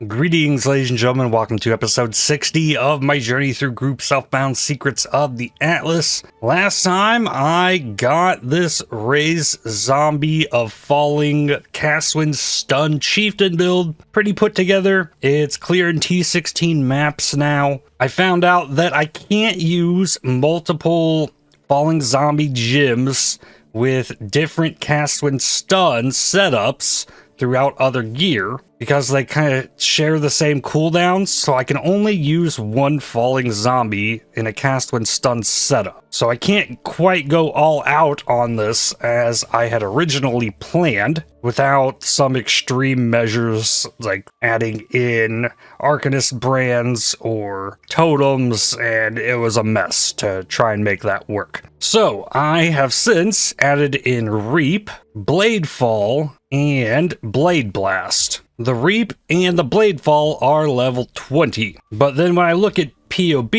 Greetings, ladies and gentlemen. Welcome to episode 60 of my journey through Group Selfbound Secrets of the Atlas. Last time I got this Raise Zombie of Falling Castwind Stunned Chieftain build pretty put together. It's clear in T16 maps now. I found out that I can't use multiple Falling Zombie gyms with different Castwind Stun setups throughout other gear because they kind of share the same cooldowns, so I can only use one Falling Zombie in a Castwind Stun setup. So I can't quite go all out on this as I had originally planned without some extreme measures like adding in Arcanist brands or totems, and it was a mess to try and make that work. So I have since added in Reap, Bladefall, and Blade Blast. The Reap and the Bladefall are level 20, but then when I look at POB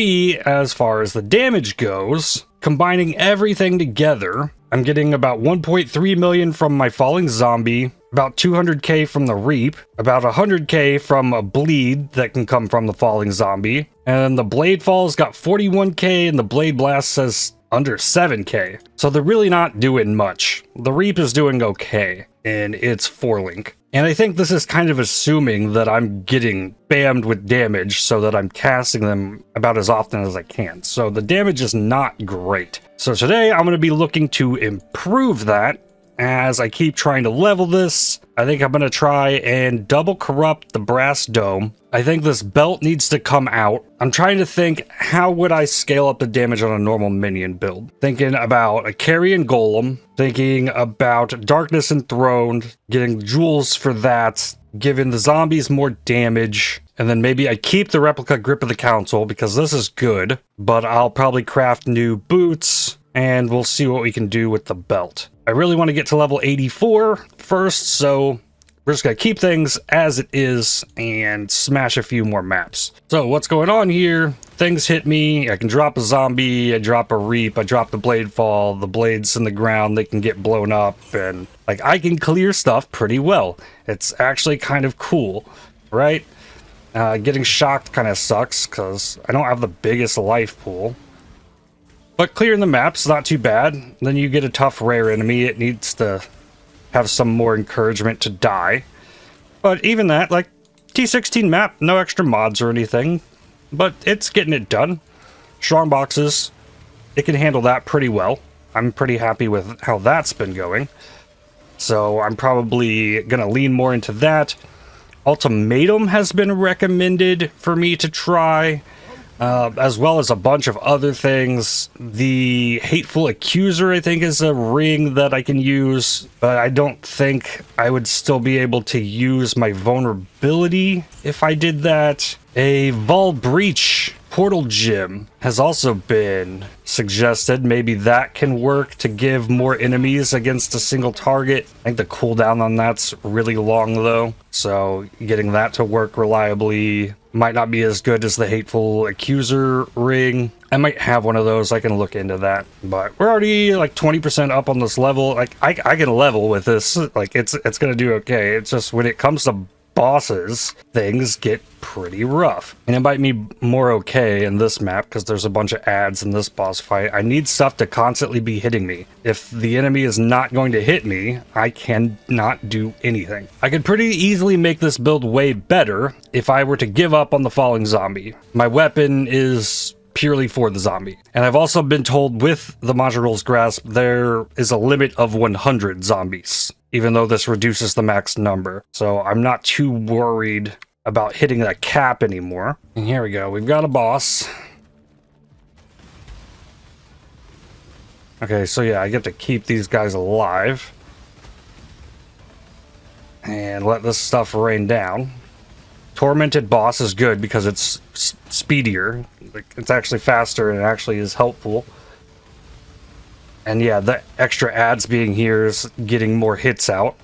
as far as the damage goes, combining everything together, I'm getting about 1.3 million from my Falling Zombie, about 200k from the Reap, about 100k from a bleed that can come from the Falling Zombie, and the Bladefall's got 41k and the Blade Blast says under 7k. So they're really not doing much. The Reap is doing okay in its 4-link. And I think this is kind of assuming that I'm getting spammed with damage so that I'm casting them about as often as I can. So the damage is not great. So today I'm going to be looking to improve that as I keep trying to level this. I think I'm going to try and double corrupt the brass dome. I think this belt needs to come out. I'm trying to think, how would I scale up the damage on a normal minion build? Thinking about a Carrion Golem, thinking about Darkness Enthroned, getting jewels for that, giving the zombies more damage, and then maybe I keep the replica Grip of the Council because this is good, but I'll probably craft new boots and we'll see what we can do with the belt. I really want to get to level 84 first, so we're just going to keep things as it is and smash a few more maps. So what's going on here? Things hit me. I can drop a zombie, I drop a Reap, I drop the Bladefall, the blades in the ground, they can get blown up, and like I can clear stuff pretty well. It's actually kind of cool, right? Getting shocked kind of sucks because I don't have the biggest life pool. But clearing the map's not too bad. Then you get a tough rare enemy. It needs to have some more encouragement to die. But even that, like, T16 map, no extra mods or anything. But it's getting it done. Strongboxes, it can handle that pretty well. I'm pretty happy with how that's been going. So I'm probably going to lean more into that. Ultimatum has been recommended for me to try. As well as a bunch of other things. The Hateful Accuser, I think, is a ring that I can use, but I don't think I would still be able to use my vulnerability if I did that. A Vol Breach Portal Gym has also been suggested. Maybe that can work to give more enemies against a single target. I think the cooldown on that's really long though, so getting that to work reliably might not be as good as the Hateful Accuser ring. I might have one of those. I can look into that, but we're already like 20% up on this level. Like I can level with this. Like it's gonna do okay. It's just when it comes to bosses, things get pretty rough. And it might be more okay in this map because there's a bunch of ads in this boss fight. I need stuff to constantly be hitting me. If the enemy is not going to hit me, I cannot do anything. I could pretty easily make this build way better if I were to give up on the Falling Zombie. My weapon is purely for the zombie. And I've also been told with the Modular's Grasp, there is a limit of 100 zombies, even though this reduces the max number. So I'm not too worried about hitting that cap anymore. And here we go. We've got a boss. Okay, so yeah, I get to keep these guys alive. And let this stuff rain down. Tormented boss is good because it's speedier. It's actually faster and it actually is helpful. And yeah, the extra ads being here is getting more hits out.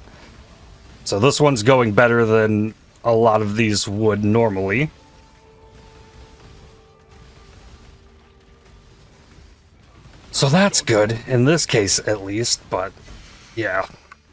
So this one's going better than a lot of these would normally. So that's good, in this case at least, but yeah.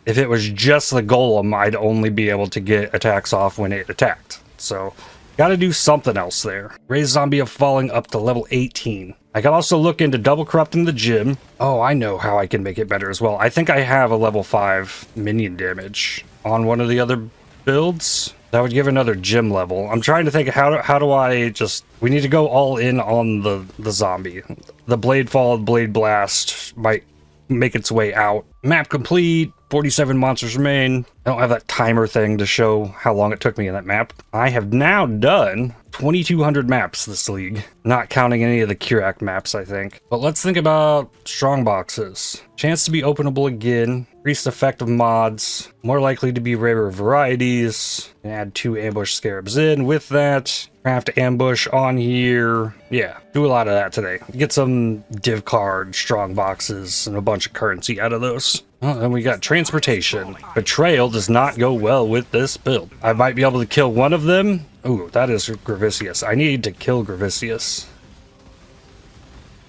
If it was just the Golem, I'd only be able to get attacks off when it attacked. So gotta do something else there. Raise Zombie of Falling up to level 18. I can also look into double corrupting the gym. Oh, I know how I can make it better as well. I think I have a level 5 minion damage on one of the other builds. That would give another gym level. I'm trying to think how do I just... We need to go all in on the zombie. The Blade Fall, Blade Blast might make its way out. Map complete. 47 monsters remain. I don't have that timer thing to show how long it took me in that map. I have now done 2,200 maps this league, not counting any of the Curak maps, I think. But let's think about Strongboxes. Chance to be openable again. Increased effect of mods. More likely to be rarer varieties. And add 2 ambush scarabs in with that. Craft ambush on here. Yeah, do a lot of that today. Get some div card, strong boxes, and a bunch of currency out of those. Well, then we got transportation. Betrayal does not go well with this build. I might be able to kill one of them. Ooh, that is Gravicius. I need to kill Gravicius.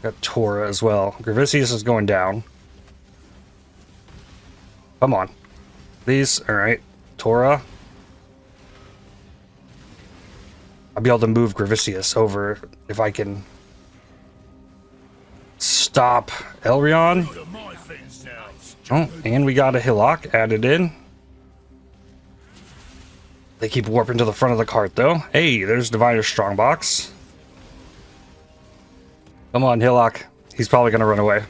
Got Tora as well. Gravicius is going down. Come on. Please. Alright. Tora. I'll be able to move Gravicius over if I can stop Elrion. Oh, and we got a Hillock added in. They keep warping to the front of the cart though. Hey, there's Diviner Strongbox. Come on, Hillock. He's probably gonna run away.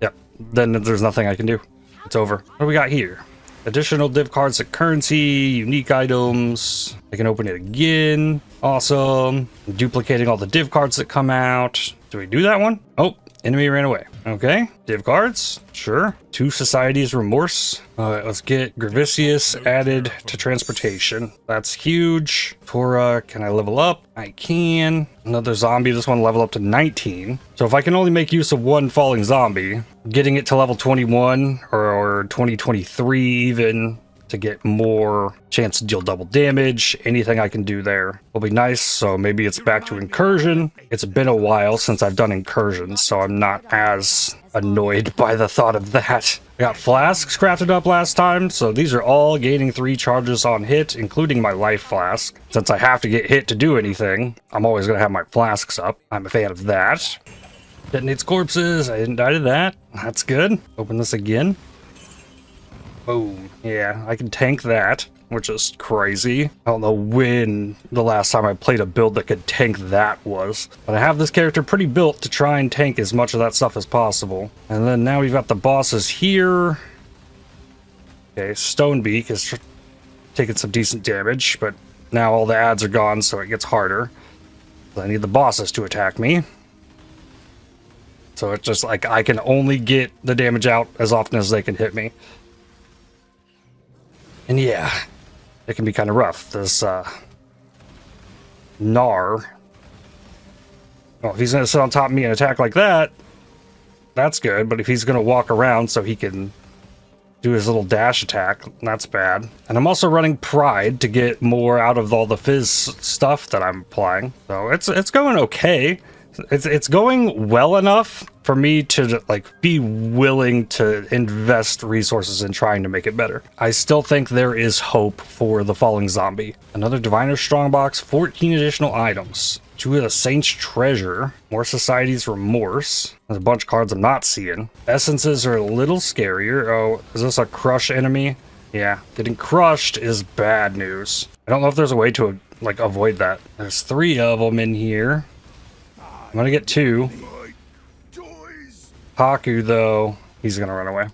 Yep. Then there's nothing I can do. It's over. What do we got here? Additional div cards at currency, unique items. I can open it again. Awesome. Duplicating all the div cards that come out. Do we do that one? Oh, enemy ran away. Okay. Div cards. Sure. 2 Society's Remorse. Alright, let's get Gravicius added to transportation. That's huge. Tora, can I level up? I can. Another zombie. This one level up to 19. So if I can only make use of 1 falling zombie, getting it to level 21 or 2023 even, to get more chance to deal double damage. Anything I can do there will be nice. So maybe it's back to incursion. It's been a while since I've done incursions, so I'm not as annoyed by the thought of that. I got flasks crafted up last time, so these are all gaining 3 charges on hit, including my life flask. Since I have to get hit to do anything, I'm always going to have my flasks up. I'm a fan of that. Detonates corpses. I didn't die to that. That's good. Open this again. Boom. Yeah, I can tank that, which is crazy. I don't know when the last time I played a build that could tank that was. But I have this character pretty built to try and tank as much of that stuff as possible. And then now we've got the bosses here. Okay, Stonebeak is taking some decent damage, but now all the ads are gone, so it gets harder. So I need the bosses to attack me. So it's just like I can only get the damage out as often as they can hit me. And yeah, it can be kind of rough. This Gnar. Oh, if he's going to sit on top of me and attack like that, that's good. But if he's going to walk around so he can do his little dash attack, that's bad. And I'm also running Pride to get more out of all the fizz stuff that I'm applying. So it's going okay. It's going well enough for me to like be willing to invest resources in trying to make it better. I still think there is hope for the Falling Zombie. Another Diviner Strongbox, 14 additional items. 2 of the Saint's Treasure, more Society's Remorse. There's a bunch of cards I'm not seeing. Essences are a little scarier. Oh, is this a crush enemy? Yeah, getting crushed is bad news. I don't know if there's a way to like avoid that. There's 3 of them in here. I'm gonna get 2. Haku, though, he's gonna run away.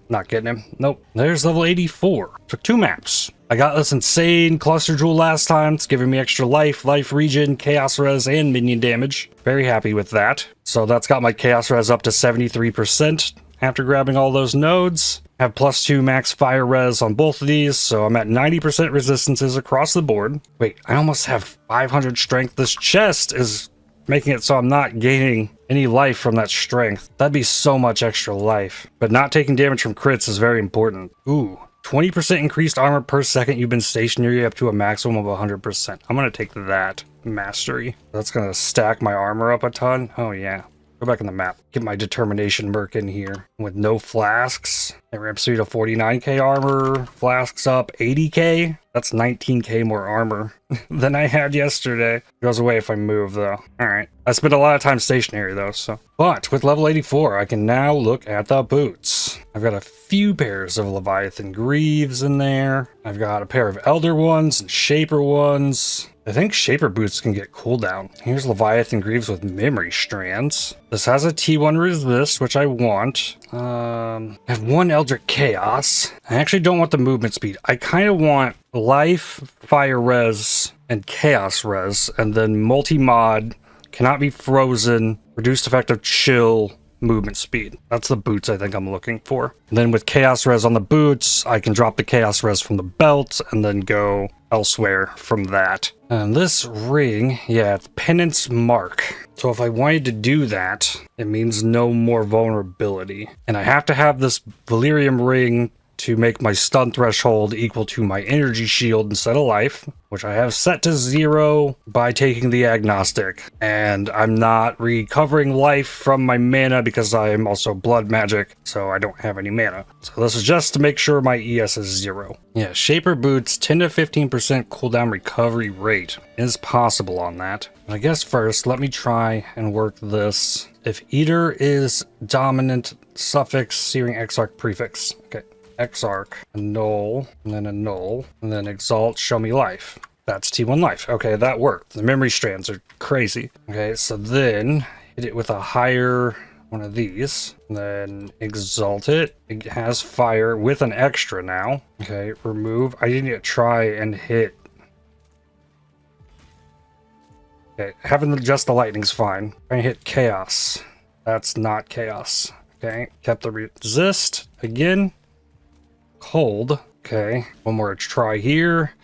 Not getting him. Nope. There's level 84. Took 2 maps. I got this insane cluster jewel last time. It's giving me extra life, life regen, chaos res, and minion damage. Very happy with that. So that's got my chaos res up to 73% after grabbing all those nodes. Have +2 max fire res on both of these, so I'm at 90% resistances across the board. Wait, I almost have 500 strength. This chest is making it so I'm not gaining any life from that strength. That'd be so much extra life. But not taking damage from crits is very important. Ooh, 20% increased armor per second you've been stationary up to a maximum of 100%. I'm gonna take that mastery. That's gonna stack my armor up a ton. Oh yeah. Go back in the map. Get my determination Merc in here with no flasks. It ramps speed to 49k armor, flasks up 80k. That's 19k more armor than I had yesterday. Goes away if I move though. Alright. I spent a lot of time stationary though, so. But with level 84, I can now look at the boots. I've got a few pairs of Leviathan Greaves in there. I've got a pair of Elder ones and Shaper ones. I think Shaper boots can get cooldown. Here's Leviathan Greaves with Memory Strands. This has a T1 resist, which I want. I have one Eldritch Chaos. I actually don't want the movement speed. I kind of want life, fire res, and chaos res, and then multi-mod, cannot be frozen, reduced effective chill, movement speed. That's the boots I think I'm looking for. And then with chaos res on the boots, I can drop the chaos res from the belt and then go elsewhere from that. And this ring, yeah, it's Penance Mark. So if I wanted to do that, it means no more vulnerability. And I have to have this Valyrium ring to make my stun threshold equal to my energy shield instead of life, which I have set to 0 by taking the agnostic. And I'm not recovering life from my mana because I am also blood magic, so I don't have any mana. So this is just to make sure my ES is 0. Yeah, Shaper boots, 10 to 15% cooldown recovery rate is possible on that. I guess first, let me try and work this. If Eater is dominant, suffix, Searing Exarch prefix. Okay. Exarch, annul, and then annul, and then exalt, show me life. That's T1 life. Okay, that worked. The memory strands are crazy. Okay, so then hit it with a higher one of these, and then exalt it. It has fire with an extra now. Okay, remove. I didn't yet try and hit. Okay, having just the lightning's fine. I hit chaos. That's not chaos. Okay, kept the resist again. Cold. Okay, one more try here.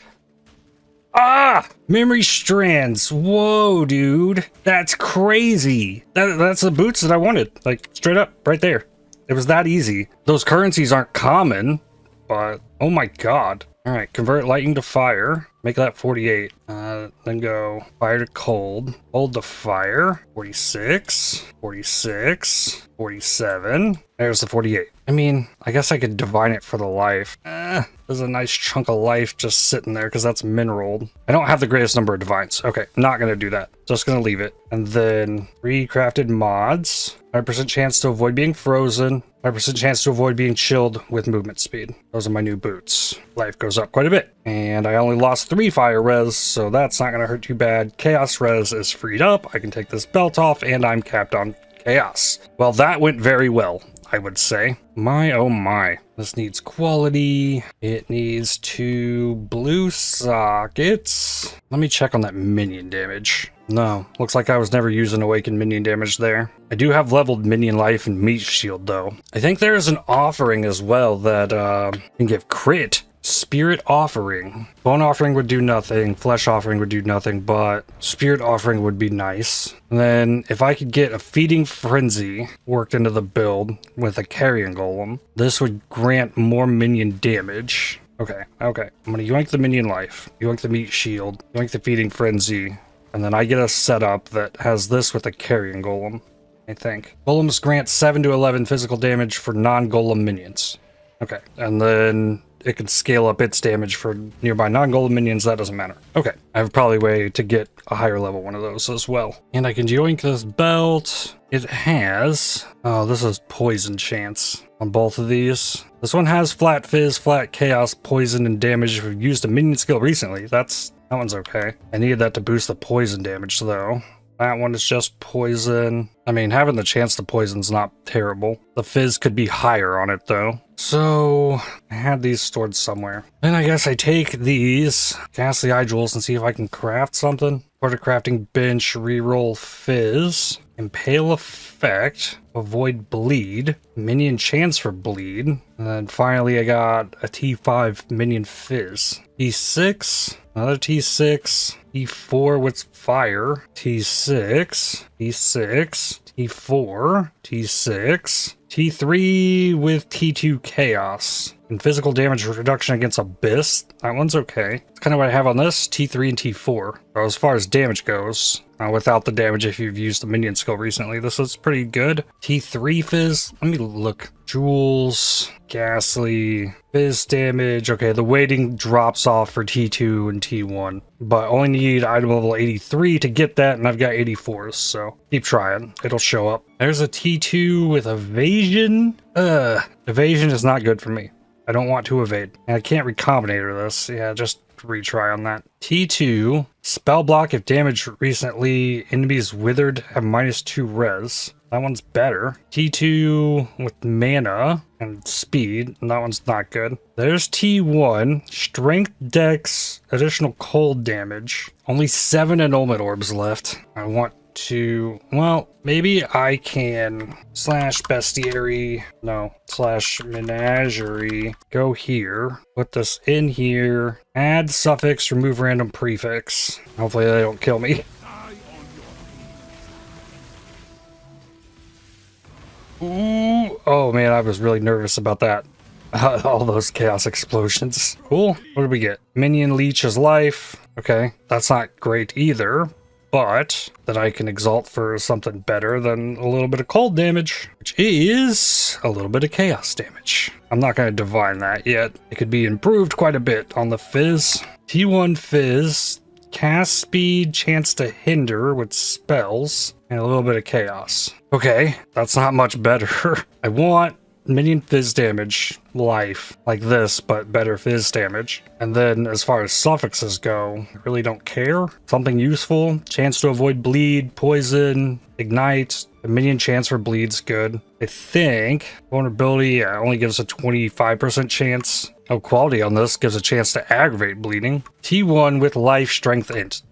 Ah! Memory strands. Whoa, dude. That's crazy. That's the boots that I wanted. Like, straight up, right there. It was that easy. Those currencies aren't common, but oh my god. Alright, convert lightning to fire. Make that 48. Then go fire to cold. Cold to fire. 46. 46. 47. There's the 48. I mean, I guess I could divine it for the life. There's a nice chunk of life just sitting there because that's mineraled. I don't have the greatest number of divines. Okay, not going to do that. Just going to leave it. And then recrafted mods. 5% chance to avoid being frozen. 5% chance to avoid being chilled with movement speed. Those are my new boots. Life goes up quite a bit. And I only lost 3 fire res, so that's not going to hurt too bad. Chaos res is freed up. I can take this belt off, and I'm capped on chaos. Well, that went very well, I would say. My, oh my. This needs quality. It needs 2 blue sockets. Let me check on that minion damage. No, looks like I was never using awakened minion damage there. I do have leveled minion life and meat shield though. I think there is an offering as well that can give crit. Spirit offering. Bone offering would do nothing. Flesh offering would do nothing, but spirit offering would be nice. And then if I could get a feeding frenzy worked into the build with a Carrion Golem, this would grant more minion damage. Okay. I'm gonna yoink the minion life, yoink the meat shield, yoink the feeding frenzy, and then I get a setup that has this with a Carrion Golem, I think. Golems grant 7 to 11 physical damage for non-golem minions. Okay, and then it can scale up its damage for nearby non-golem minions. That doesn't matter. Okay, I have probably a way to get a higher level one of those as well. And I can yoink this belt. It has... oh, this is poison chance on both of these. This one has flat fizz, flat chaos, poison, and damage. We've used a minion skill recently. That one's okay. I needed that to boost the poison damage though. That one is just poison. I mean, having the chance to poison's not terrible. The fizz could be higher on it though. So I had these stored somewhere. Then I guess I take these, cast the eye jewels, and see if I can craft something. Part of crafting bench, reroll fizz, impale effect, avoid bleed, minion chance for bleed, and then finally I got a T5 minion fizz. T6, another T6, T4 with fire, T6, T6, T4, T6, T3 with T2 chaos. and physical damage reduction against Abyss. That one's okay. It's kind of what I have on this, T3 and T4. So as far as damage goes, without the damage if you've used the minion skill recently, this is pretty good. T3 Fizz, let me look. Jewels, Ghastly, Fizz damage. Okay, the weighting drops off for T2 and T1, but only need item level 83 to get that, and I've got 84s, so keep trying. It'll show up. There's a T2 with Evasion. Evasion is not good for me. I don't want to evade. And I can't recombinator this. Yeah, just retry on that. T2, spell block if damage recently enemies withered have -2 res. That one's better. T2 with mana and speed, and that one's not good. There's T1, strength, dex, additional cold damage. Only 7 annulment orbs left. I want to, well, maybe I can slash bestiary, no, slash menagerie, go here, put this in here, add suffix, remove random prefix. Hopefully they don't kill me. Ooh, oh man, I was really nervous about that. All those chaos explosions. Cool. What did we get? Minion leeches life. Okay, that's not great either, but that I can exalt for something better than a little bit of cold damage, which is a little bit of chaos damage. I'm not going to divine that yet. It could be improved quite a bit on the Fizz. T1 Fizz, cast speed, chance to hinder with spells, and a little bit of chaos. Okay, that's not much better. I want minion Fizz damage life like this, but better Fizz damage. And then as far as suffixes go, I really don't care. Something useful, chance to avoid bleed, poison, ignite. The minion chance for bleed's good. I think vulnerability, yeah, only gives a 25% chance. Oh, quality on this gives a chance to aggravate bleeding. T1 with life, strength, int.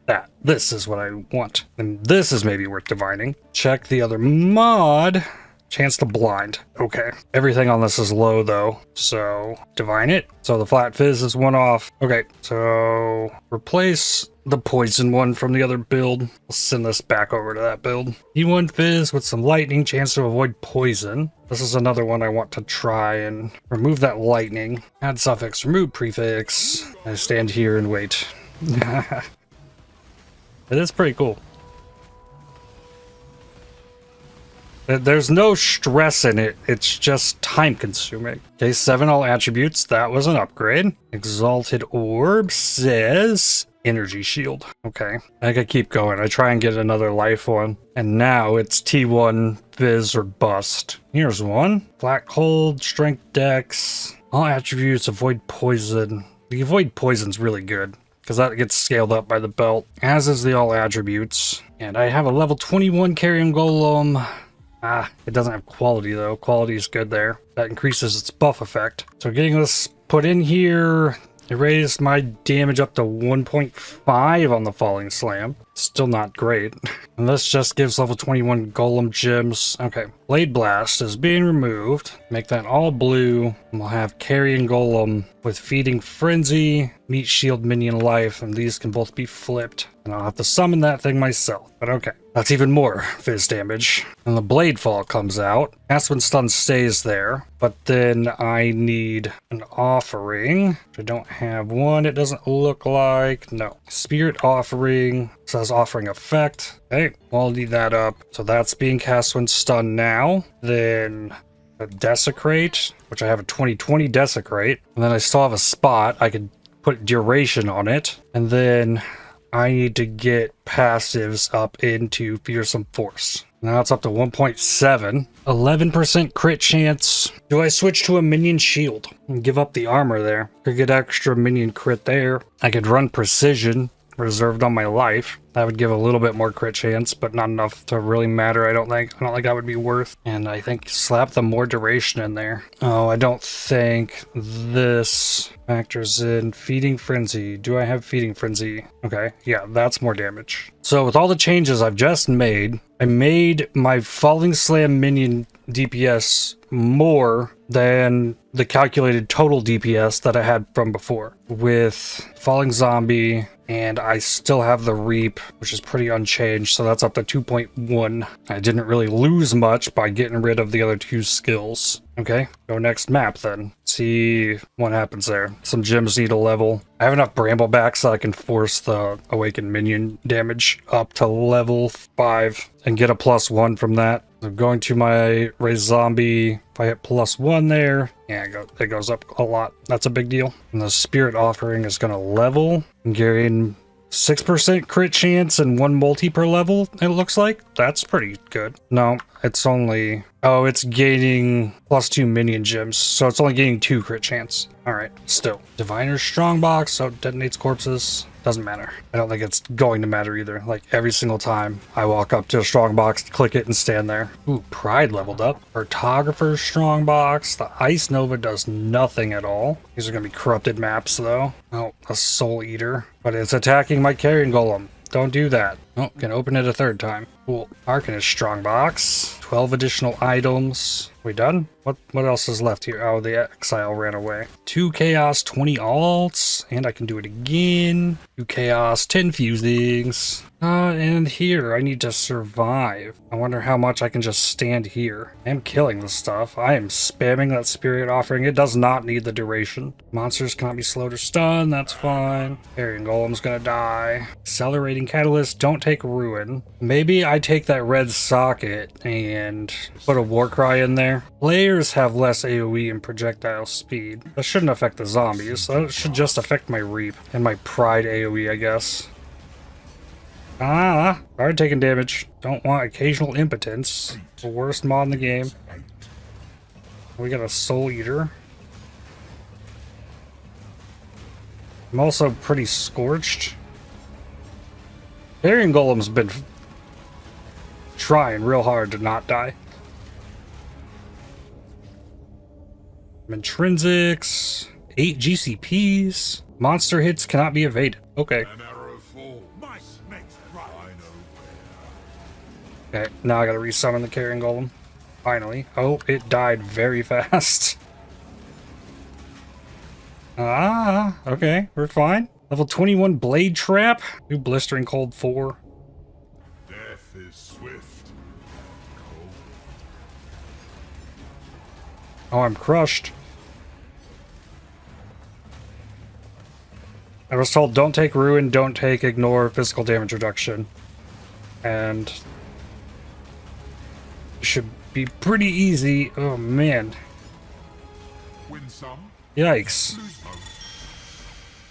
This is what I want. And this is maybe worth divining. Check the other mod. Chance to blind. Okay. Everything on this is low though, so divine it. So the flat Fizz is one off. Okay, so replace the poison one from the other build. I'll send this back over to that build. T1 Fizz with some lightning, chance to avoid poison. This is another one I want to try and remove that lightning. Add suffix, remove prefix. I stand here and wait. It is pretty cool. There's no stress in it, it's just time consuming. Okay, 7 all attributes, that was an upgrade. Exalted Orb says energy shield. Okay, I could keep going. I try and get another life one. And now it's T1 Fizz or bust. Here's one. Black Cold, Strength Dex. All attributes, avoid poison. The avoid poison's really good, because that gets scaled up by the belt, as is the all attributes. And I have a level 21 Carrion Golem. It doesn't have quality though. Quality is good there. That increases its buff effect. So getting this put in here, it raised my damage up to 1.5 on the Falling Slam. Still not great. And this just gives level 21 Golem gems. Okay, Blade Blast is being removed. Make that all blue. And we'll have Carrion Golem with Feeding Frenzy, Meat Shield Minion Life, and these can both be flipped. And I'll have to summon that thing myself. But okay, that's even more Fizz damage. And the Blade Fall comes out. That's when stun stays there. But then I need an offering. I don't have one, it doesn't look like. No. Spirit Offering. Says offering effect. Okay, I'll leave that up. So that's being cast when stunned now. Then a Desecrate, which I have a 2020 Desecrate. And then I still have a spot. I could put duration on it. And then I need to get passives up into Fearsome Force. Now it's up to 1.7. 11% crit chance. Do I switch to a minion shield and give up the armor there? Could get extra minion crit there. I could run precision reserved on my life. That would give a little bit more crit chance, but not enough to really matter, I don't think. I don't think that would be worth. And I think slap the more duration in there. Oh, I don't think this factors in Feeding Frenzy. Do I have Feeding Frenzy? Okay, yeah, that's more damage. So with all the changes I've just made, I made my Falling Slam minion DPS more than the calculated total DPS that I had from before with Falling Zombie, and I still have the Reap, which is pretty unchanged, so that's up to 2.1. I didn't really lose much by getting rid of the other two skills. Okay, go next map then. See what happens there. Some gems need a level. I have enough Brambleback so I can force the awakened minion damage up to level 5 and get a +1 from that. I'm going to my raise zombie. If I hit +1 there, yeah, it goes up a lot. That's a big deal. And the spirit offering is going to level and gain 6% crit chance and 1 multi per level, it looks like. That's pretty good. No, it's only... Oh, it's gaining +2 minion gems, so it's only gaining 2 crit chance. Alright, still. Diviner's Strongbox, so it detonates corpses. Doesn't matter. I don't think it's going to matter either. Like, every single time I walk up to a Strongbox, click it, and stand there. Ooh, Pride leveled up. Cartographer's Strongbox. The Ice Nova does nothing at all. These are going to be corrupted maps, though. Oh, a Soul Eater. But it's attacking my Carrion Golem. Don't do that. Oh, can open it a 3rd time. Cool. Arcanist Strongbox. 12 additional items. We done? What else is left here? Oh, the Exile ran away. 2 Chaos, 20 alts. And I can do it again. 2 Chaos, 10 fusings. And here, I need to survive. I wonder how much I can just stand here. I am killing the stuff. I am spamming that spirit offering. It does not need the duration. Monsters cannot be slowed or stunned. That's fine. Carrion Golem's gonna die. Accelerating Catalyst. Don't take Ruin. Maybe I take that red socket and put a Warcry in there. Players have less AoE and projectile speed. That shouldn't affect the zombies. That should just affect my Reap and my Pride AoE, I guess. Already taking damage. Don't want occasional impotence. The worst mod in the game. We got a Soul Eater. I'm also pretty scorched. Carrion Golem's been trying real hard to not die. Intrinsics. 8 GCPs. Monster hits cannot be evaded. Okay. Okay, now I gotta resummon the Carrion Golem. Finally. Oh, it died very fast. Okay, we're fine. Level 21 Blade Trap. New Blistering Cold 4. Death is swift. Oh, I'm crushed. I was told don't take Ruin, don't take Ignore, physical damage reduction. And... should be pretty easy. Oh man. Win some, Yikes. lose most.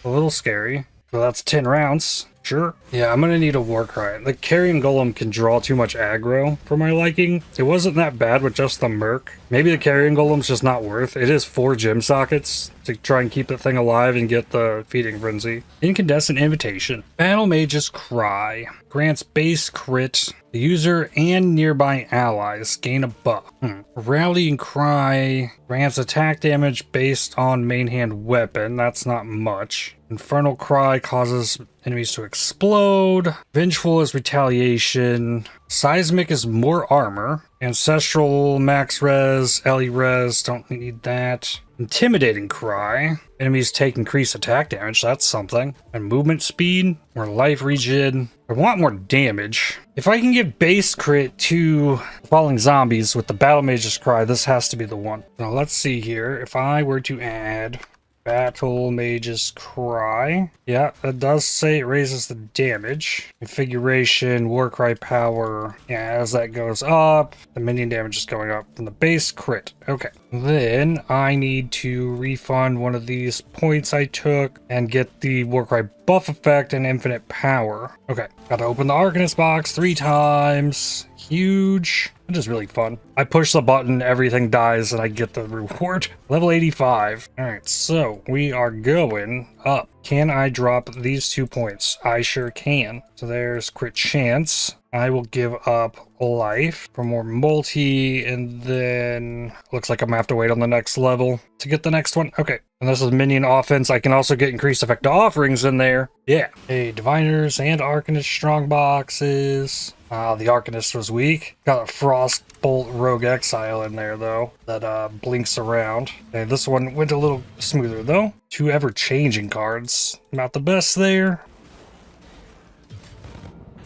A little scary. Well, that's 10 rounds. Sure. Yeah, I'm gonna need a Warcry. The Carrion Golem can draw too much aggro for my liking. It wasn't that bad with just the Merc. Maybe the Carrion Golem's just not worth. It is 4 gem sockets to try and keep the thing alive and get the feeding frenzy. Incandescent Invitation. Battle Mage's Cry. Grants base crit. The user and nearby allies gain a buff. Rallying Cry grants attack damage based on main hand weapon. That's not much. Infernal Cry causes enemies to explode. Vengeful is retaliation. Seismic is more armor. Ancestral max res, LE res, don't need that. Intimidating Cry. Enemies take increased attack damage, that's something. And movement speed, more life regen. I want more damage. If I can give base crit to falling zombies with the Battle Mage's Cry, this has to be the one. Now let's see here. If I were to add Battle Mage's Cry. Yeah, that does say it raises the damage. Configuration, Warcry power. Yeah, as that goes up, the minion damage is going up from the base crit. Okay. Then I need to refund one of these points I took and get the Warcry buff effect and infinite power. Okay. Gotta open the Arcanist box 3 times. Huge. It is really fun. I push the button, everything dies, and I get the reward. Level 85. Alright, so we are going up. Can I drop these 2 points? I sure can. So there's crit chance. I will give up life for more multi, and then looks like I'm gonna have to wait on the next level to get the next one. Okay, and this is minion offense. I can also get increased effect offerings in there. Yeah. Hey, Diviners and Arcanist Strongboxes. The Arcanist was weak. Got a Frostbolt Rogue Exile in there, though, that blinks around. Okay, this one went a little smoother, though. 2 ever-changing cards. Not the best there.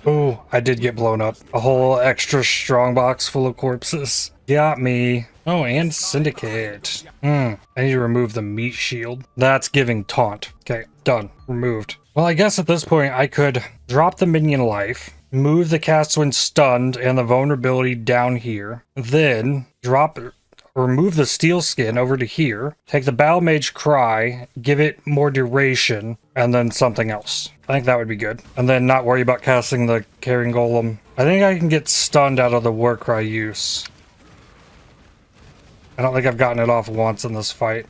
Oh, I did get blown up. A whole extra strongbox full of corpses. Got me. Oh, and Syndicate. I need to remove the meat shield. That's giving taunt. Okay, done. Removed. Well, I guess at this point I could drop the minion life, move the cast when stunned and the vulnerability down here, then remove the steel skin over to here, take the Battle Mage Cry, give it more duration, and then something else. I think that would be good. And then not worry about casting the Carrion Golem. I think I can get stunned out of the Warcry use. I don't think I've gotten it off once in this fight.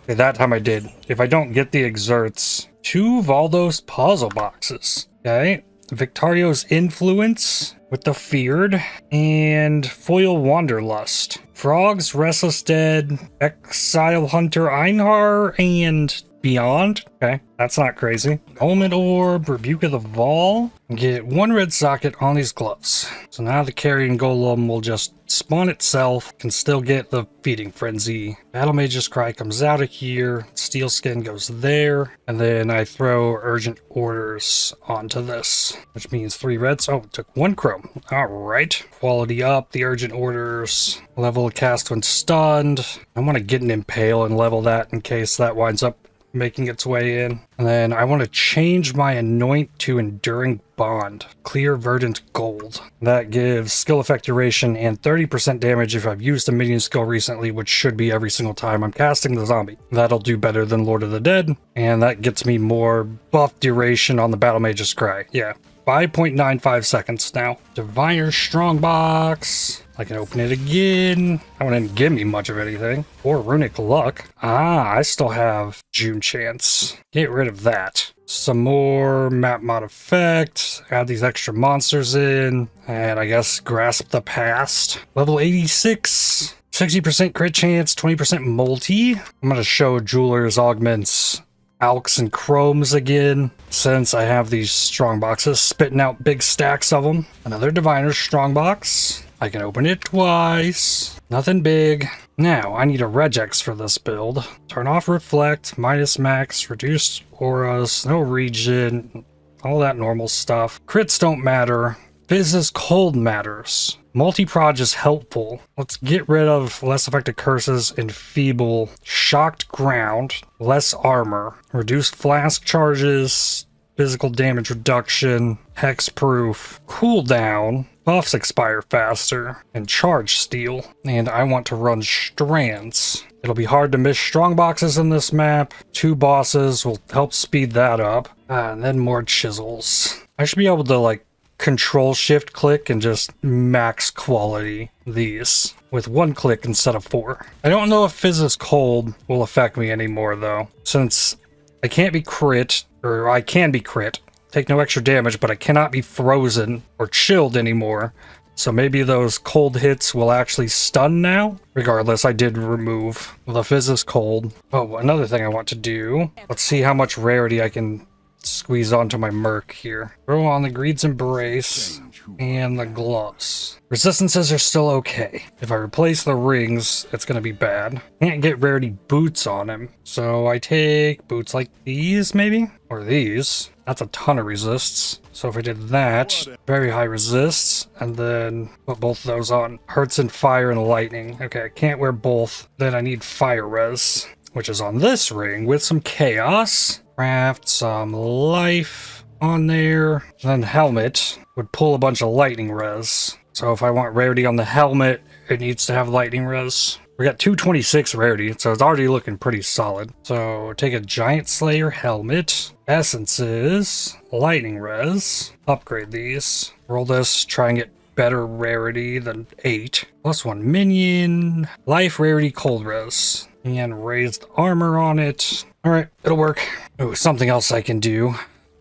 Okay, that time I did. If I don't get the exerts, 2 Valdos puzzle boxes. Okay, Victario's Influence with the Feared, and Foil Wanderlust. Frogs, Restless Dead, Exile Hunter Einhar, and Beyond. Okay, that's not crazy. Element Orb, Rebuke of the Vol. Get 1 red socket on these gloves. So now the Carrion Golem will just spawn itself, can still get the Feeding Frenzy. Battle Mage's Cry comes out of here, Steel Skin goes there, and then I throw Urgent Orders onto this, which means 3 reds. Oh, it took 1 chrome. Alright. Quality up, the Urgent Orders. Level of cast when stunned. I want to get an Impale and level that in case that winds up making its way in. And then I want to change my Anoint to Enduring Bond. Clear Verdant Gold. That gives skill effect duration and 30% damage if I've used a minion skill recently, which should be every single time I'm casting the zombie. That'll do better than Lord of the Dead, and that gets me more buff duration on the Battle Mage's Cry. Yeah, 5.95 seconds now. Diviner Strongbox. I can open it again. That one didn't give me much of anything. Or Runic Luck. I still have June Chance. Get rid of that. Some more map mod effect. Add these extra monsters in. And I guess Grasp the Past. Level 86. 60% crit chance, 20% multi. I'm going to show Jeweler's Augments, Alks, and Chromes again, since I have these strong boxes spitting out big stacks of them. Another Diviner Strongbox. I can open it twice. Nothing big. Now, I need a regex for this build. Turn off Reflect, minus max, reduced auras, no regen, all that normal stuff. Crits don't matter. Fizz cold matters. Multi-proj is helpful. Let's get rid of less effective curses, enfeeble, shocked ground, less armor, reduced flask charges, physical damage reduction, hexproof, cooldown, buffs expire faster, and charge steal. And I want to run Strands. It'll be hard to miss strong boxes in this map. 2 bosses will help speed that up. And then more chisels. I should be able to like control shift click and just max quality these with 1 click instead of 4. I don't know if Fizz Cold will affect me anymore though, since I can't be crit, or I can be crit, take no extra damage, but I cannot be frozen or chilled anymore. So maybe those cold hits will actually stun now? Regardless, I did remove the Fizz Cold. Oh, another thing I want to do. Let's see how much rarity I can squeeze onto my Merc here. Throw on the Greed's Embrace and the gloves. Resistances are still okay. If I replace the rings, it's going to be bad. Can't get rarity boots on him. So I take boots like these, maybe? Or these. That's a ton of resists. So if I did that, very high resists, and then put both of those on. Hurts in fire and lightning. Okay, I can't wear both. Then I need fire res, which is on this ring with some chaos. Craft some life on there. Then helmet would pull a bunch of lightning res. So if I want rarity on the helmet, it needs to have lightning res. We got 226 rarity, so it's already looking pretty solid. So take a Giant Slayer helmet, essences, lightning res, upgrade these. Roll this, try and get better rarity than 8. Plus 1 minion, life rarity cold res, and raised armor on it. Alright, it'll work. Oh, something else I can do.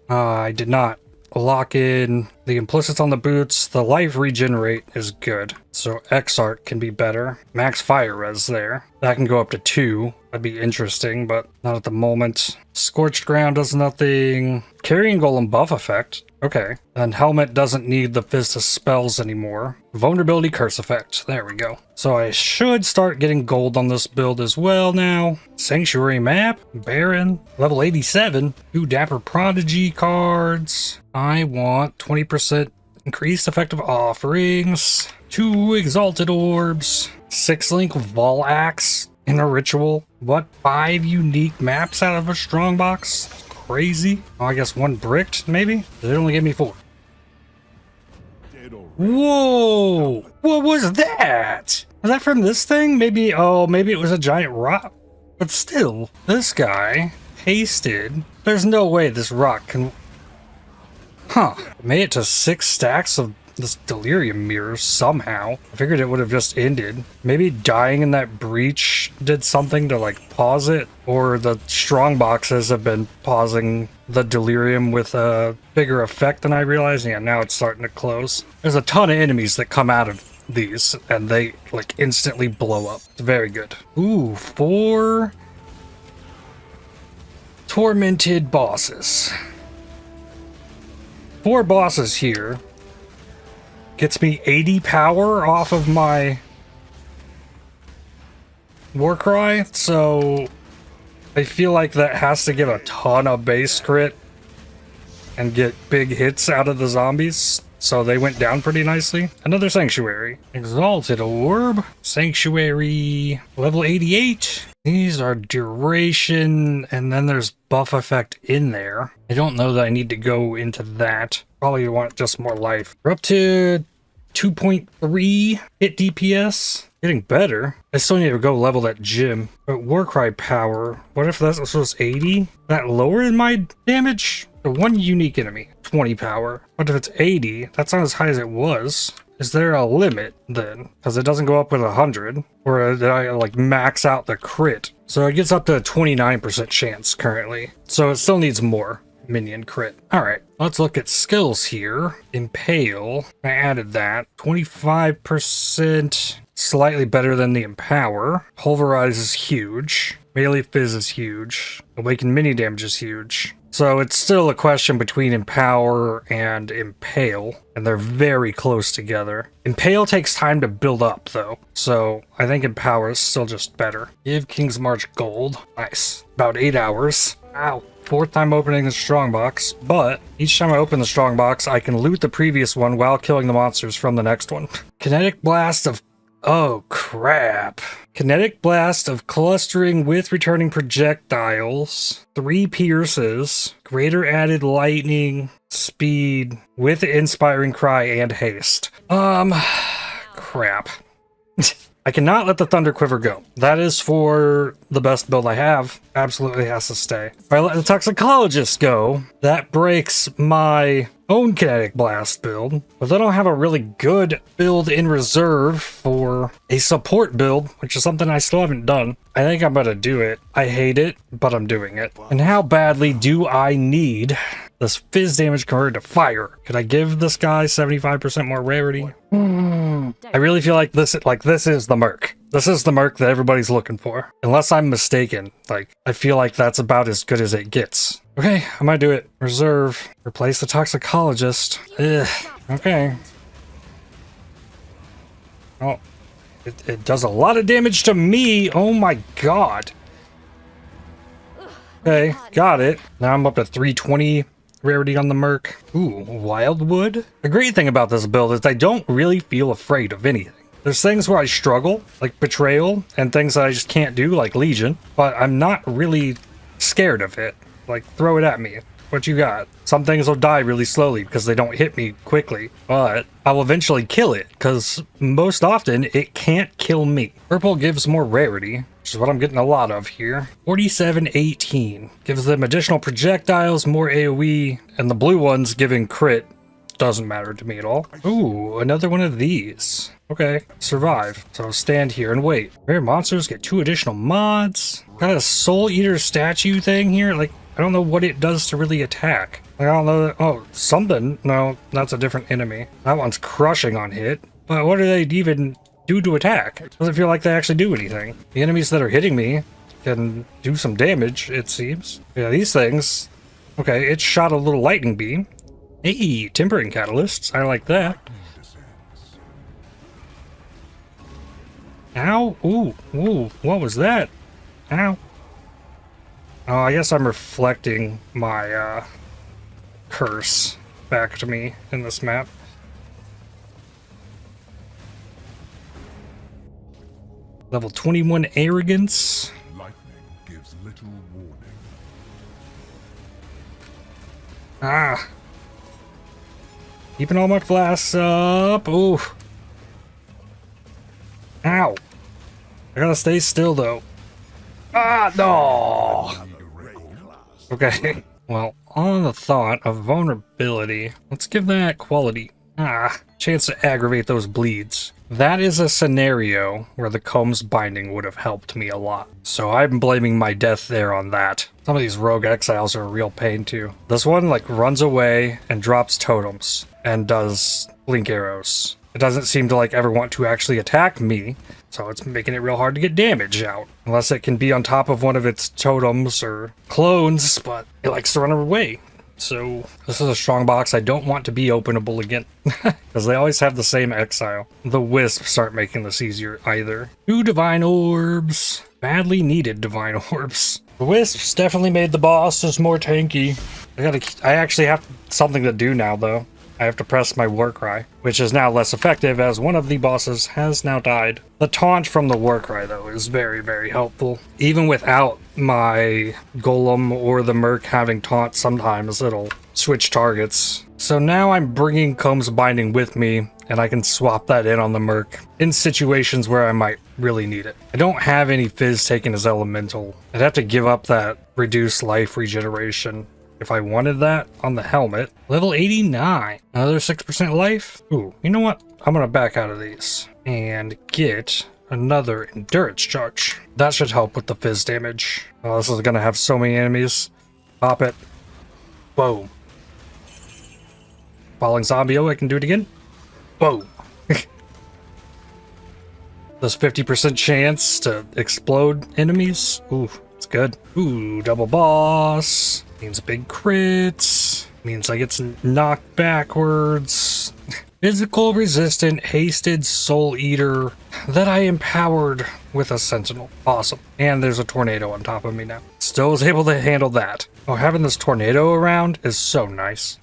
I did not lock in the implicits on the boots. The life regenerate is good, so X-Art can be better. Max fire res there. That can go up to 2. That'd be interesting, but not at the moment. Scorched Ground does nothing. Carrion Golem buff effect. Okay. And Helmet doesn't need the Fist of Spells anymore. Vulnerability curse effect. There we go. So I should start getting gold on this build as well now. Sanctuary map. Baron. Level 87. 2 Dapper Prodigy cards. I want 20% Increased effective offerings. 2 exalted orbs. 6-link Vol Axe in a ritual. What? 5 unique maps out of a strongbox? Crazy. Oh, I guess 1 bricked, maybe? They only gave me 4. Whoa! What was that? Was that from this thing? Maybe, oh, maybe it was a giant rock. But still, this guy pasted. There's no way this rock can... Huh. Made it to 6 stacks of this delirium mirror somehow. I figured it would have just ended. Maybe dying in that breach did something to like pause it, or the strongboxes have been pausing the delirium with a bigger effect than I realized. Yeah, now it's starting to close. There's a ton of enemies that come out of these and they like instantly blow up. It's very good. Ooh, 4 tormented bosses. 4 bosses here. Gets me 80 power off of my Warcry, so I feel like that has to give a ton of base crit and get big hits out of the zombies, so they went down pretty nicely. Another Sanctuary. Exalted Orb. Sanctuary. Level 88. These are duration, and then there's buff effect in there. I don't know that I need to go into that. Probably want just more life. We're up to 2.3 hit DPS. Getting better. I still need to go level that gym. But Warcry power. What if that was 80? That lower my damage? The 1 unique enemy. 20 power. What if it's 80? That's not as high as it was. Is there a limit then? Because it doesn't go up with 100. Or did I like max out the crit? So it gets up to a 29% chance currently. So it still needs more minion crit. Alright, let's look at skills here. Impale. I added that. 25%. Slightly better than the Empower. Pulverize is huge. Melee Fizz is huge. Awaken mini damage is huge. So it's still a question between Empower and Impale, and they're very close together. Impale takes time to build up, though, so I think Empower is still just better. Give King's March gold. Nice. About 8 hours. Ow. 4th time opening the strongbox, but each time I open the strongbox, I can loot the previous one while killing the monsters from the next one. Kinetic Blast of... Oh, crap. Kinetic Blast of clustering with returning projectiles. 3 pierces. Greater added lightning speed with inspiring cry and haste. Crap. I cannot let the Thunder Quiver go. That is for the best build I have. Absolutely has to stay. If I let the Toxicologist go, that breaks my own Kinetic Blast build. But I don't have a really good build in reserve for a support build, which is something I still haven't done. I think I'm gonna do it. I hate it, but I'm doing it. And how badly do I need this Fizz damage converted to fire? Could I give this guy 75% more rarity? I really feel like this is the Merc. This is the Merc that everybody's looking for. Unless I'm mistaken. Like, I feel like that's about as good as it gets. Okay, I might do it. Reserve. Replace the Toxicologist. Ugh. Okay. Oh. It does a lot of damage to me. Oh my god. Okay, got it. Now I'm up to 320 rarity on the Merc. Ooh, Wildwood. The great thing about this build is I don't really feel afraid of anything. There's things where I struggle, like Betrayal, and things that I just can't do, like Legion, but I'm not really scared of it. Like, throw it at me. What you got? Some things will die really slowly because they don't hit me quickly, but I'll eventually kill it because most often it can't kill me. Purple gives more rarity, which is what I'm getting a lot of here. 4718 gives them additional projectiles, more AoE, and the blue ones giving crit doesn't matter to me at all. Ooh, another one of these. Okay, survive. So stand here and wait. Rare monsters get 2 additional mods. Got a Soul Eater statue thing here. Like, I don't know what it does to really attack. I don't know. Oh, something. No, that's a different enemy. That one's crushing on hit. But what do they even do to attack? It doesn't feel like they actually do anything. The enemies that are hitting me can do some damage, it seems. Yeah, these things. Okay, it shot a little lightning beam. Hey, Tempering Catalysts. I like that. Ow. Ooh, ooh, what was that? Ow. Oh, I guess I'm reflecting my curse back to me in this map. Level 21 Arrogance. Lightning gives little warning. Ah. Keeping all my flasks up. Ooh. Ow. I gotta stay still though. Ah, no. Okay. Well, on the thought of vulnerability, let's give that quality. Ah, chance to aggravate those bleeds. That is a scenario where the Combs binding would have helped me a lot. So I'm blaming my death there on that. Some of these rogue exiles are a real pain too. This one like runs away and drops totems and does blink arrows. It doesn't seem to like ever want to actually attack me, so it's making it real hard to get damage out. Unless it can be on top of one of its totems or clones, but it likes to run away. So this is a strong box I don't want to be openable again, because they always have the same exile. The wisps aren't making this easier either. 2 divine orbs. Badly needed divine orbs. The wisps definitely made the bosses more tanky. I actually have something to do now though. I have to press my Warcry, which is now less effective as one of the bosses has now died. The taunt from the Warcry though is very, very helpful. Even without my Golem or the Merc having taunt, sometimes it'll switch targets. So now I'm bringing Combs Binding with me, and I can swap that in on the Merc in situations where I might really need it. I don't have any Fizz taken as elemental. I'd have to give up that reduced life regeneration if I wanted that on the helmet. Level 89. Another 6% life. Ooh, you know what? I'm gonna back out of these and get another endurance charge. That should help with the Fizz damage. Oh, this is gonna have so many enemies. Pop it. Boom. Falling zombie. Oh, I can do it again. Boom. This 50% chance to explode enemies. Ooh, it's good. Ooh, double boss. Means big crits. Means I get knocked backwards. Physical resistant hasted soul eater that I empowered with a sentinel. Awesome. And there's a tornado on top of me now. Still was able to handle that. Oh, having this tornado around is so nice.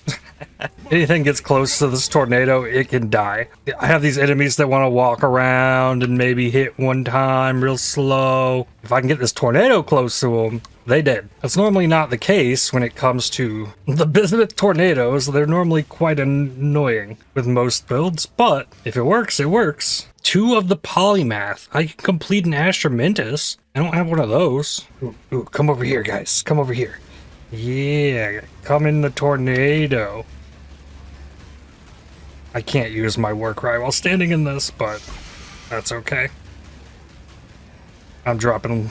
Anything gets close to this tornado, it can die. I have these enemies that want to walk around and maybe hit one time real slow. If I can get this tornado close to them, they dead. That's normally not the case when it comes to the bismuth tornadoes. They're normally quite annoying with most builds, but if it works, it works. 2 of the polymath. I can complete an Astramentus. I don't have one of those. Ooh, come over here, guys. Come over here. Yeah, come in the tornado. I can't use my Warcry while standing in this, but that's okay. I'm dropping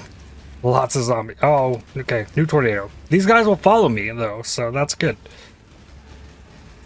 lots of zombies. Oh, okay. New tornado. These guys will follow me, though, so that's good.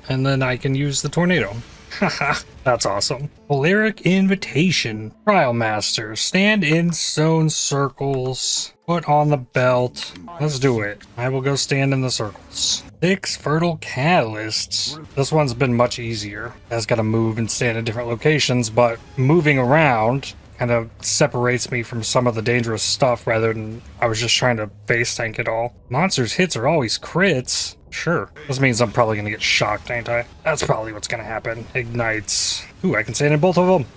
And then I can use the tornado. Haha, that's awesome. Polaric Invitation. Trial Master. Stand in stone circles. Put on the belt. Let's do it. I will go stand in the circles. 6 Fertile Catalysts. This one's been much easier. I've got to move and stand in different locations, but moving around kind of separates me from some of the dangerous stuff rather than I was just trying to face tank it all. Monsters' hits are always crits. Sure. This means I'm probably going to get shocked, ain't I? That's probably what's going to happen. Ignites. Ooh, I can stand in both of them.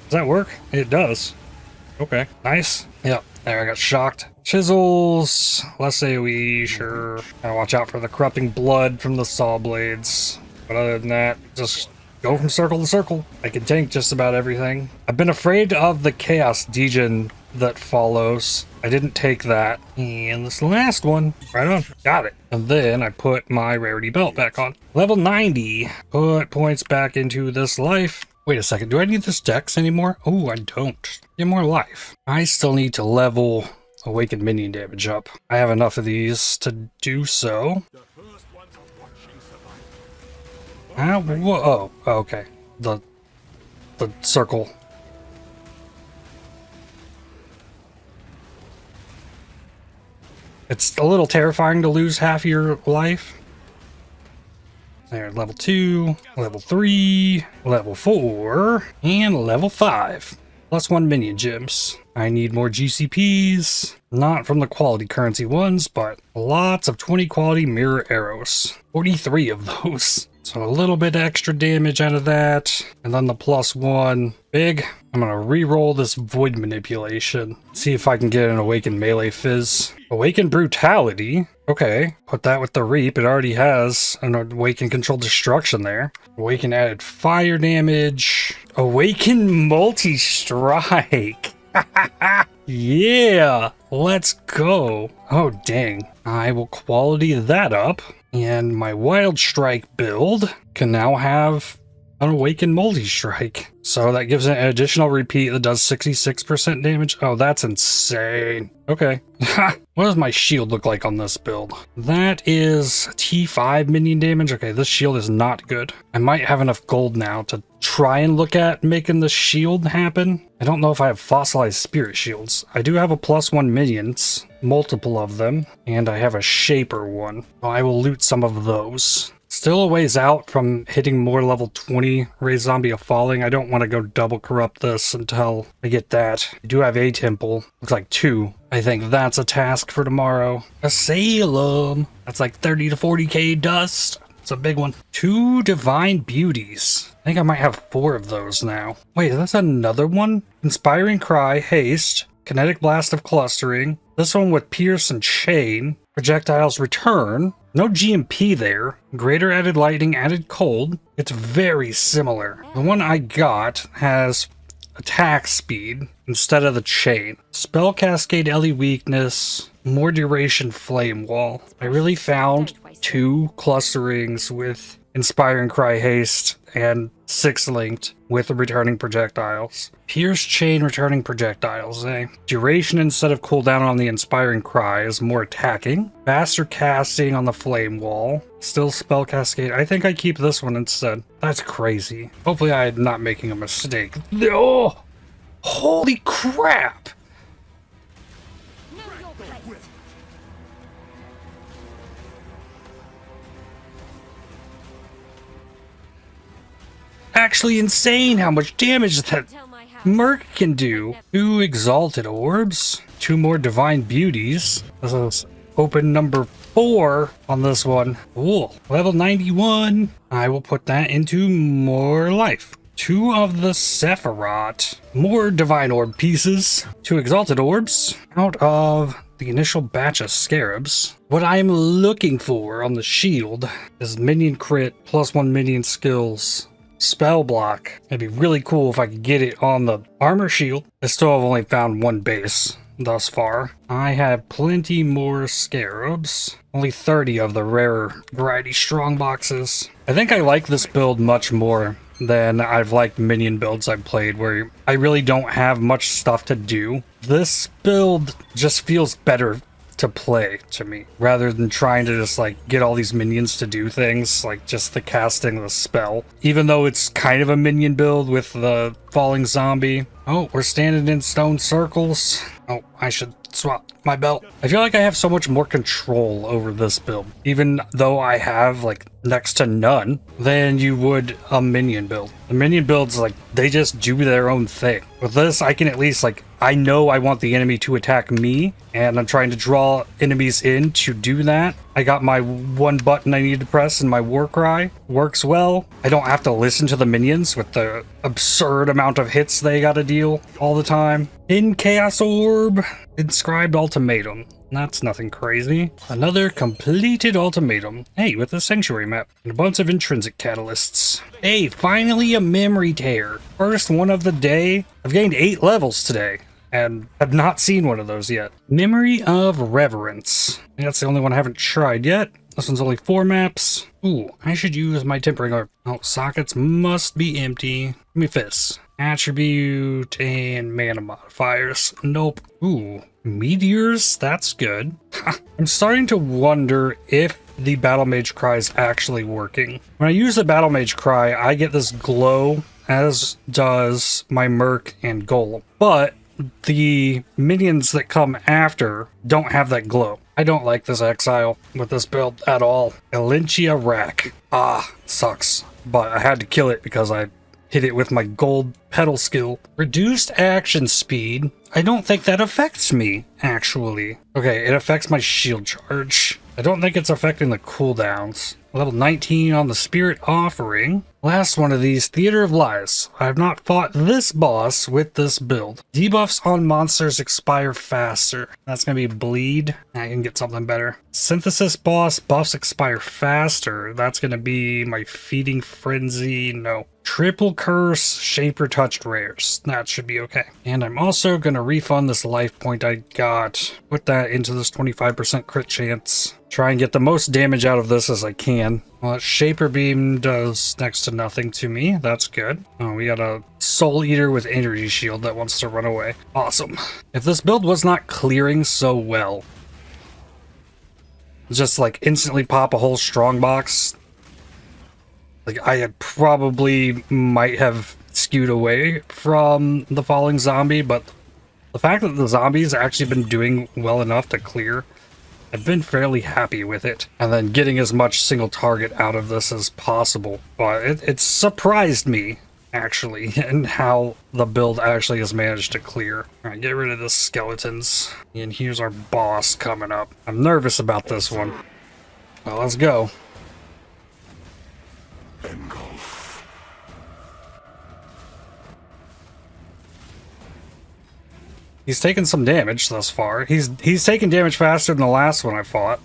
Does that work? It does. Okay. Nice. Yep. There, I got shocked. Chisels. Less AoE, sure. Gotta watch out for the corrupting blood from the saw blades. But other than that, just go from circle to circle. I can tank just about everything. I've been afraid of the Chaos Degen that follows. I didn't take that. And this last one, right on. Got it. And then I put my rarity belt back on. Level 90. Put points back into this life. Wait a second, do I need this dex anymore? Oh, I don't. Get more life. I still need to level awakened minion damage up. I have enough of these to do so. Whoa, oh, okay. The circle. It's a little terrifying to lose half your life. There, level 2, level 3, level 4, and level 5. Plus 1 minion gems. I need more GCPs. Not from the quality currency ones, but lots of 20 quality mirror arrows. 43 of those. So a little bit extra damage out of that. And then the plus 1. Big. I'm gonna re-roll this Void Manipulation. See if I can get an Awakened Melee Fizz. Awakened Brutality. Okay, put that with the Reap. It already has an Awakened Control Destruction there. Awakened added fire damage. Awakened Multi-Strike. Yeah, let's go. Oh, dang. I will quality that up. And my Wild Strike build can now have an Awakened Multi-Strike. So that gives it an additional repeat that does 66% damage. Oh, that's insane. Okay. What does my shield look like on this build? That is T5 minion damage. Okay, this shield is not good. I might have enough gold now to try and look at making the shield happen. I don't know if I have fossilized spirit shields. I do have a +1 minions, multiple of them, and I have a shaper one. I will loot some of those. Still a ways out from hitting more level 20 Raise Zombie of Falling. I don't want to go double corrupt this until I get that. I do have a temple. Looks like 2. I think that's a task for tomorrow. Asylum. That's like 30 to 40k dust. It's a big one. 2 Divine Beauties. I think I might have 4 of those now. Wait, that's another one? Inspiring Cry, Haste, Kinetic Blast of Clustering. This one with Pierce and Chain. Projectiles Return. No GMP there. Greater added lightning, added cold. It's very similar. The one I got has attack speed instead of the chain. Spell Cascade, Ellie weakness, more duration, flame wall. I really found 2 clusterings with Inspiring Cry Haste and 6 linked with the returning projectiles. Pierce Chain returning projectiles, eh? Duration instead of cooldown on the Inspiring Cry is more attacking. Faster casting on the Flame Wall. Still Spell Cascade. I think I keep this one instead. That's crazy. Hopefully I'm not making a mistake. Oh! Holy crap! Actually insane how much damage that Merc can do. 2 Exalted Orbs, 2 more Divine Beauties. This is open number 4 on this one. Cool. Level 91. I will put that into more life. 2 of the Sephiroth. More Divine Orb pieces. 2 Exalted Orbs out of the initial batch of Scarabs. What I'm looking for on the shield is minion crit, +1 minion skills. Spell block. It'd be really cool if I could get it on the armor shield. I still have only found 1 base thus far. I have plenty more scarabs. Only 30 of the rare variety Strongboxes. I think I like this build much more than I've liked minion builds I've played where I really don't have much stuff to do. This build just feels better to play to me rather than trying to just like get all these minions to do things, like just the casting of the spell, even though it's kind of a minion build with the falling zombie. Oh, we're standing in stone circles. Oh, I should swap my belt. I feel like I have so much more control over this build, even though I have like next to none, than you would a minion build. The minion builds, like, they just do their own thing. With this, I can at least, like, I know I want the enemy to attack me, and I'm trying to draw enemies in to do that. I got my 1 button I need to press, and my Warcry works well. I don't have to listen to the minions with the absurd amount of hits they gotta deal all the time. In Chaos Orb, Inscribed Ultimatum. That's nothing crazy. Another completed ultimatum. Hey, with a sanctuary map and a bunch of intrinsic catalysts. Hey, finally a memory tear. First one of the day. I've gained 8 levels today and have not seen one of those yet. Memory of Reverence. I think that's the only one I haven't tried yet. This one's only 4 maps. Ooh, I should use my tempering orb. Oh, sockets must be empty. Give me fists. Attribute and mana modifiers. Nope. Ooh, meteors? That's good. I'm starting to wonder if the Battle Mage Cry is actually working. When I use the Battle Mage Cry, I get this glow, as does my Merc and Golem. But the minions that come after don't have that glow. I don't like this Exile with this build at all. Elentia Rack. Ah, sucks. But I had to kill it because I hit it with my gold pedal skill. Reduced action speed. I don't think that affects me, actually. Okay, it affects my shield charge. I don't think it's affecting the cooldowns. Level 19 on the Spirit Offering. Last one of these, Theater of Lies. I have not fought this boss with this build. Debuffs on monsters expire faster. That's going to be Bleed. I can get something better. Synthesis boss, buffs expire faster. That's going to be my Feeding Frenzy. No. Triple Curse, Shaper Touched Rares. That should be okay. And I'm also going to refund this life point I got. Put that into this 25% crit chance. Try and get the most damage out of this as I can. Well, Shaper Beam does next to nothing to me. That's good. Oh, we got a Soul Eater with Energy Shield that wants to run away. Awesome. If this build was not clearing so well, just like instantly pop a whole Strongbox, like I had probably might have skewed away from the Falling Zombie, but the fact that the zombies actually been doing well enough to clear, I've been fairly happy with it. And then getting as much single target out of this as possible. But it surprised me, actually, in how the build actually has managed to clear. Alright, get rid of the skeletons. And here's our boss coming up. I'm nervous about this one. Well, let's go. He's taken some damage thus far. He's taken damage faster than the last one I fought.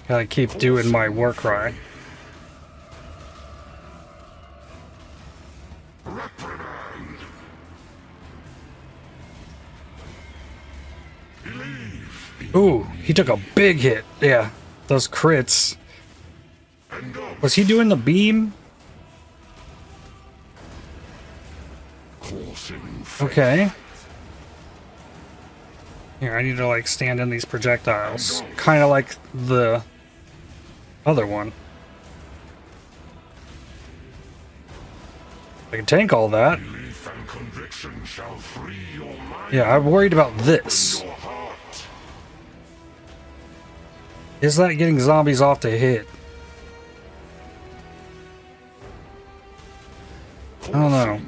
Gotta keep doing my Warcry. Ooh, he took a big hit. Yeah, those crits. Was he doing the beam? Okay. Here, I need to like stand in these projectiles. Kind of like the other one. I can tank all that. Yeah, I'm worried about this. Is that getting zombies off the hit? I don't know.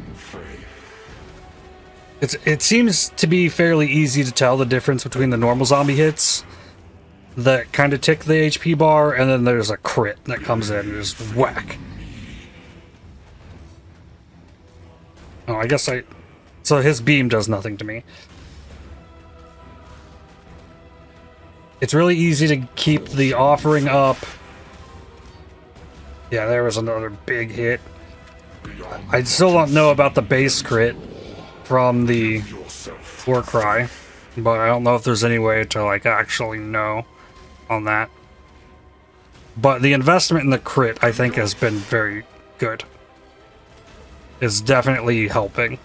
It seems to be fairly easy to tell the difference between the normal zombie hits that kind of tick the HP bar, and then there's a crit that comes in and just whack. Oh, I guess so his beam does nothing to me. It's really easy to keep the offering up. Yeah, there was another big hit. I still don't know about the base crit from the Warcry, but I don't know if there's any way to like actually know on that. But the investment in the crit, I think, has been very good. It's definitely helping.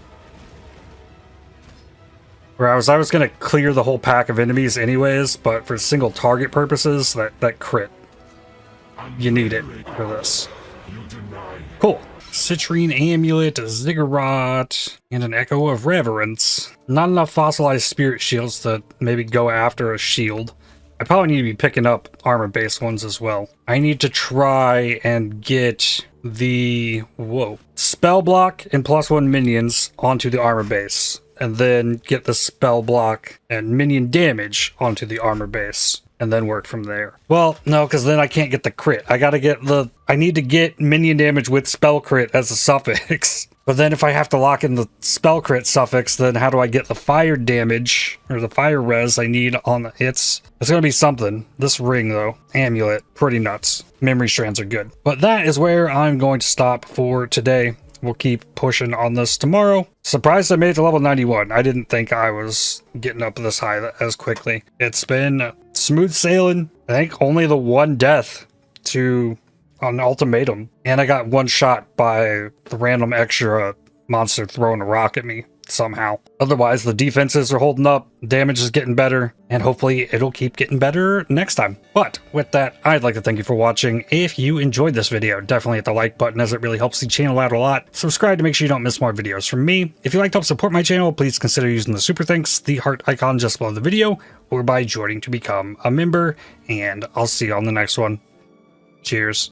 Whereas I was going to clear the whole pack of enemies anyways, but for single target purposes, that crit, you need it for this. Cool. Citrine Amulet, a Ziggurat, and an Echo of Reverence. Not enough fossilized spirit shields to maybe go after a shield. I probably need to be picking up armor-based ones as well. I need to try and get the spell block and +1 minions onto the armor base, and then get the spell block and minion damage onto the armor base, and then work from there. Well, no, because then I can't get the crit. I need to get minion damage with spell crit as a suffix. But then if I have to lock in the spell crit suffix, then how do I get the fire damage, or the fire res I need on the hits? It's gonna be something. This ring, though, amulet, pretty nuts. Memory strands are good. But that is where I'm going to stop for today. We'll keep pushing on this tomorrow. Surprised I made it to level 91. I didn't think I was getting up this high as quickly. It's been smooth sailing. I think only the one death to an ultimatum. And I got one shot by the random extra monster throwing a rock at me somehow. Otherwise, the defenses are holding up, damage is getting better, and hopefully it'll keep getting better next time. But with that, I'd like to thank you for watching. If you enjoyed this video, definitely hit the like button as it really helps the channel out a lot. Subscribe to make sure you don't miss more videos from me. If you'd like to help support my channel, please consider using the super thanks, the heart icon just below the video, or by joining to become a member, and I'll see you on the next one. Cheers.